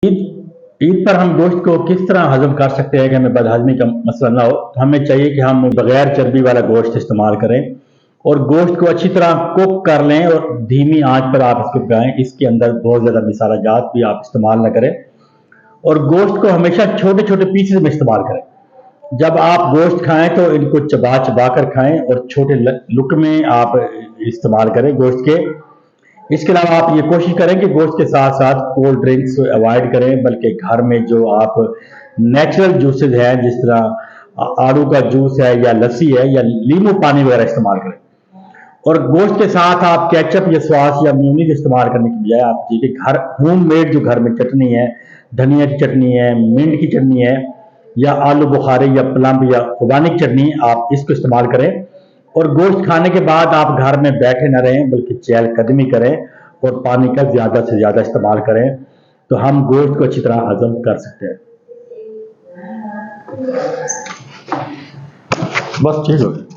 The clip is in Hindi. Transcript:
ईद पर हम गोश्त को किस तरह हजम कर सकते हैं कि हमें बदहजमी का मसला ना हो। तो हमें चाहिए कि हम बगैर चर्बी वाला गोश्त इस्तेमाल करें और गोश्त को अच्छी तरह कुक कर लें और धीमी आंच पर आप इसको पकाएं। इसके अंदर बहुत ज़्यादा मसाला जात भी आप इस्तेमाल ना करें और गोश्त को हमेशा छोटे छोटे पीसेस में इस्तेमाल करें। जब आप गोश्त खाएं तो इनको चबा चबा कर खाएं और छोटे लुक में आप इस्तेमाल करें गोश्त के। इसके अलावा आप ये कोशिश करें कि गोश्त के साथ साथ कोल्ड ड्रिंक्स अवॉइड करें, बल्कि घर में जो आप नेचुरल जूसेज हैं, जिस तरह आड़ू का जूस है या लस्सी है या नींबू पानी वगैरह इस्तेमाल करें। और गोश्त के साथ आप केचप या सॉस या मेयोनीज इस्तेमाल करने की बजाय आप जी के घर होम मेड जो घर में चटनी है, धनिया की चटनी है, मिंट की चटनी है या आलू बुखारे या प्लम या खुबानी की चटनी, आप इसको इस्तेमाल करें। और गोश्त खाने के बाद आप घर में बैठे न रहें, बल्कि चहलकदमी करें और पानी का ज़्यादा से ज़्यादा इस्तेमाल करें, तो हम गोश्त को अच्छी तरह हजम कर सकते हैं। बस ठीक हो गया।